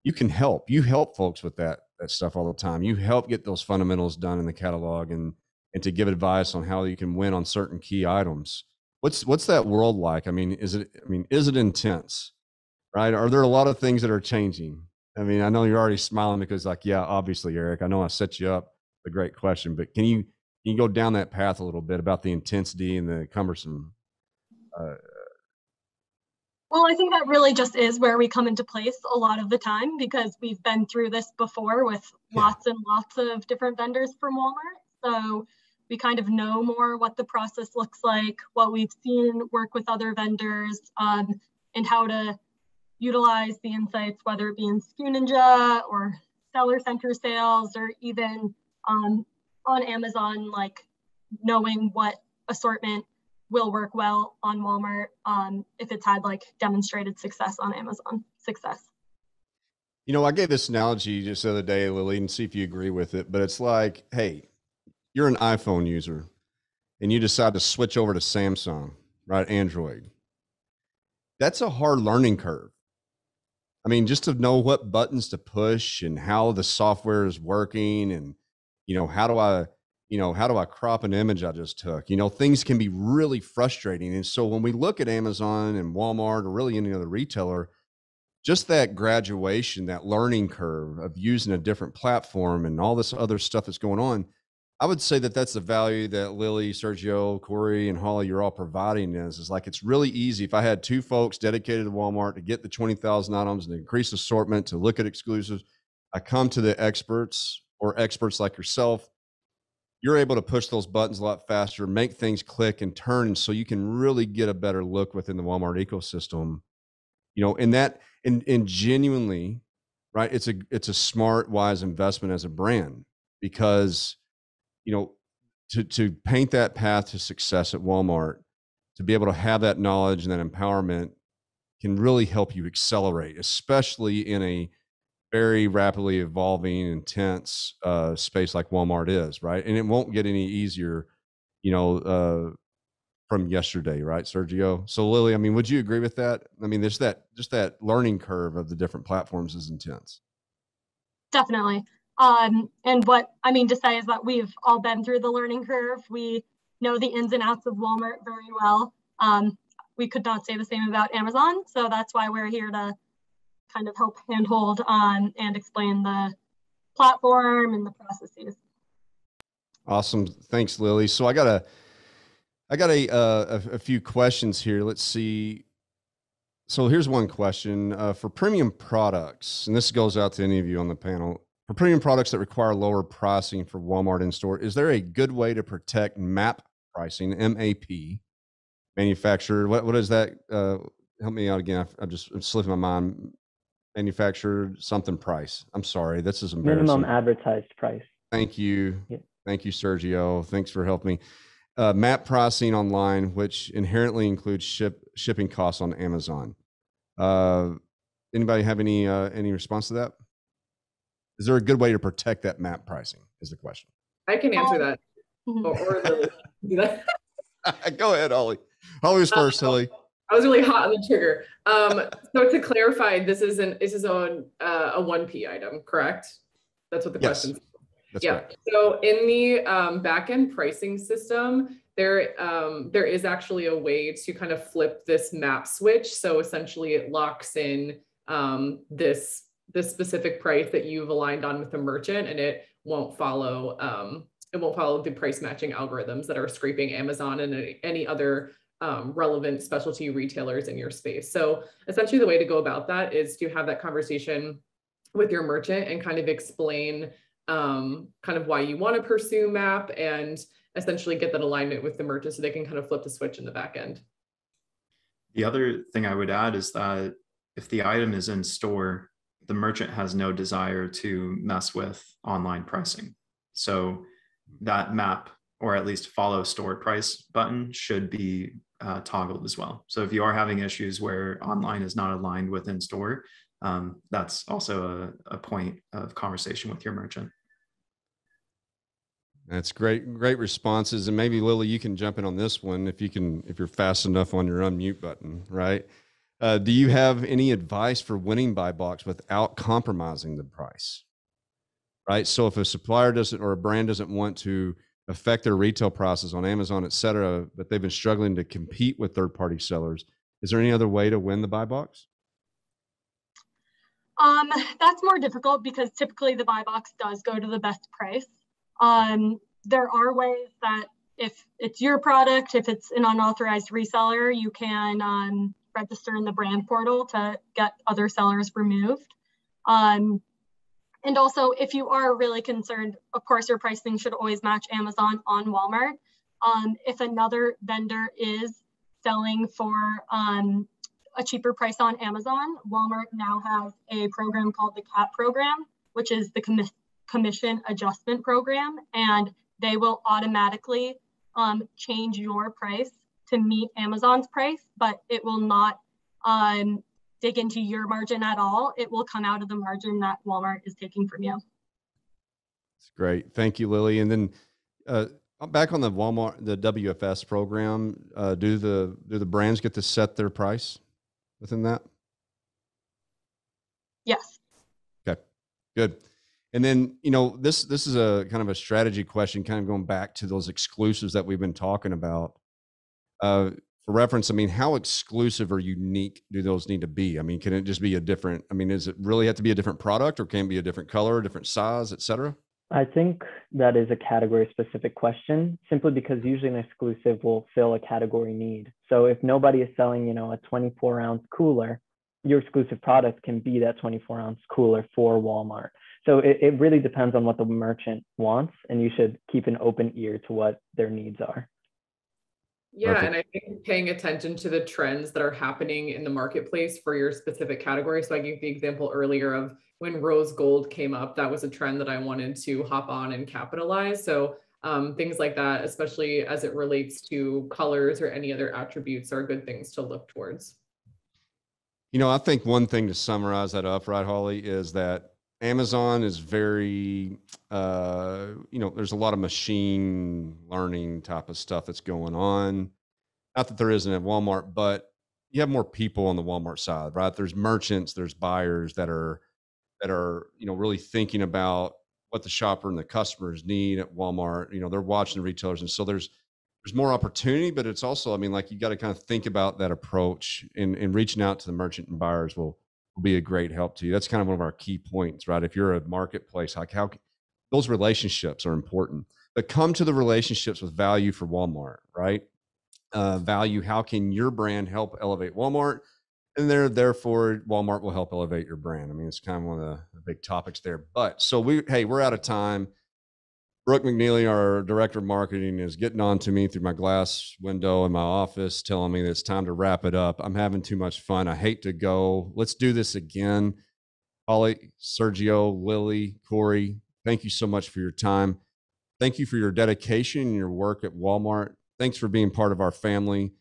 you help folks with that stuff all the time. You help get those fundamentals done in the catalog and to give advice on how you can win on certain key items. What's that world like? I mean, is it intense, right? Are there a lot of things that are changing? I mean, I know you're already smiling because yeah, obviously, Eric, I know I set you up a great question, but can you go down that path a little bit about the intensity and the cumbersome? Well, I think that really just is where we come into place a lot of the time, because we've been through this before with lots and lots of different vendors from Walmart. So we kind of know more what the process looks like, what we've seen work with other vendors, and how to utilize the insights, whether it be in SKU Ninja or Seller Center sales, or even on Amazon, like knowing what assortment will work well on Walmart if it's had like demonstrated success on Amazon success. I gave this analogy just the other day, Lily, and see if you agree with it, but it's like, hey, you're an iPhone user and you decide to switch over to Samsung, right? Android. That's a hard learning curve. I mean, just to know what buttons to push and how the software is working and, how do I crop an image I just took? Things can be really frustrating. And so when we look at Amazon and Walmart or really any other retailer, just that graduation, that learning curve of using a different platform and all this other stuff that's going on, I would say that that's the value that Lily, Sergio, Corey, and Holly, you're all providing is like, it's really easy. If I had two folks dedicated to Walmart to get the 20,000 items and increase assortment, to look at exclusives, I come to the experts or experts like yourself. You're able to push those buttons a lot faster, make things click and turn. And so you can really get a better look within the Walmart ecosystem, and genuinely, right. It's a smart, wise investment as a brand, because, to paint that path to success at Walmart, to be able to have that knowledge and that empowerment can really help you accelerate, especially in a very rapidly evolving, intense space like Walmart is, right? And it won't get any easier, from yesterday, right, Sergio? So Lily, I mean, would you agree with that? I mean, there's just that learning curve of the different platforms is intense. Definitely. And what I mean to say is that we've all been through the learning curve. We know the ins and outs of Walmart very well. We could not say the same about Amazon. So that's why we're here to kind of help handhold on and explain the platform and the processes. Awesome. Thanks, Lily. So I got a few questions here. Let's see. So here's one question for premium products, and this goes out to any of you on the panel. For premium products that require lower pricing for Walmart in store, is there a good way to protect MAP pricing, MAP, manufacturer? What is that? Help me out again. I'm slipping my mind. Manufactured something price. I'm sorry. This is embarrassing. Minimum advertised price. Thank you. Yeah. Thank you, Sergio. Thanks for helping me. MAP pricing online, which inherently includes shipping costs on Amazon. Anybody have any response to that? Is there a good way to protect that MAP pricing is the question. I can answer that. Or Lily do that. Go ahead, Holly. Holly's first, Holly. I was really hot on the trigger. So to clarify, this is a 1P item, correct? That's what the question is. That's yeah. correct. So in the backend pricing system, there is actually a way to kind of flip this MAP switch. So essentially, it locks in this specific price that you've aligned on with the merchant, and it won't follow the price matching algorithms that are scraping Amazon and any other relevant specialty retailers in your space. So essentially the way to go about that is to have that conversation with your merchant and kind of explain kind of why you want to pursue MAP, and essentially get that alignment with the merchant so they can kind of flip the switch in the back end. The other thing I would add is that if the item is in store, the merchant has no desire to mess with online pricing. So that MAP, or at least follow store price button, should be toggled as well. So if you are having issues where online is not aligned with in store, that's also a point of conversation with your merchant. That's great responses. And maybe Lily, you can jump in on this one if you're fast enough on your unmute button, right? Do you have any advice for winning buy box without compromising the price? Right. So if a supplier doesn't, or a brand doesn't want to affect their retail process on Amazon, et cetera, but they've been struggling to compete with third-party sellers, is there any other way to win the buy box? That's more difficult because typically the buy box does go to the best price. There are ways that if it's your product, if it's an unauthorized reseller, you can register in the brand portal to get other sellers removed. And also, if you are really concerned, of course, your pricing should always match Amazon on Walmart. If another vendor is selling for a cheaper price on Amazon, Walmart now has a program called the CAP program, which is the Commission Adjustment Program, and they will automatically change your price to meet Amazon's price, but it will not dig into your margin at all. It will come out of the margin that Walmart is taking from you. That's great. Thank you, Lily. And then back on the Walmart, the WFS program, do the brands get to set their price within that? Yes. Okay, good. And then, this is a kind of a strategy question, kind of going back to those exclusives that we've been talking about. For reference, I mean, how exclusive or unique do those need to be? I mean, can it just be does it really have to be a different product, or can it be a different color, different size, et cetera? I think that is a category specific question, simply because usually an exclusive will fill a category need. So if nobody is selling, a 24-ounce cooler, your exclusive product can be that 24-ounce cooler for Walmart. So it really depends on what the merchant wants, and you should keep an open ear to what their needs are. Yeah, Perfect. and I think paying attention to the trends that are happening in the marketplace for your specific category. So I gave the example earlier of when rose gold came up, that was a trend that I wanted to hop on and capitalize. So things like that, especially as it relates to colors or any other attributes, are good things to look towards. I think one thing to summarize that up, right, Holly, is that Amazon is very, there's a lot of machine learning type of stuff that's going on. Not that there isn't at Walmart, but you have more people on the Walmart side, right? There's merchants, there's buyers that are, really thinking about what the shopper and the customers need at Walmart. They're watching the retailers. And so there's more opportunity, but it's also, like you got to kind of think about that approach, and reaching out to the merchant and buyers will be a great help to you. That's kind of one of our key points, right? If you're a marketplace, like those relationships are important, but come to the relationships with value for Walmart, right? Value, how can your brand help elevate Walmart? And therefore Walmart will help elevate your brand. It's kind of one of the big topics there. But so we're out of time. Brooke McNeely, our director of marketing, is getting on to me through my glass window in my office, telling me that it's time to wrap it up. I'm having too much fun. I hate to go. Let's do this again. Holly, Sergio, Lily, Corey, thank you so much for your time. Thank you for your dedication and your work at Walmart. Thanks for being part of our family.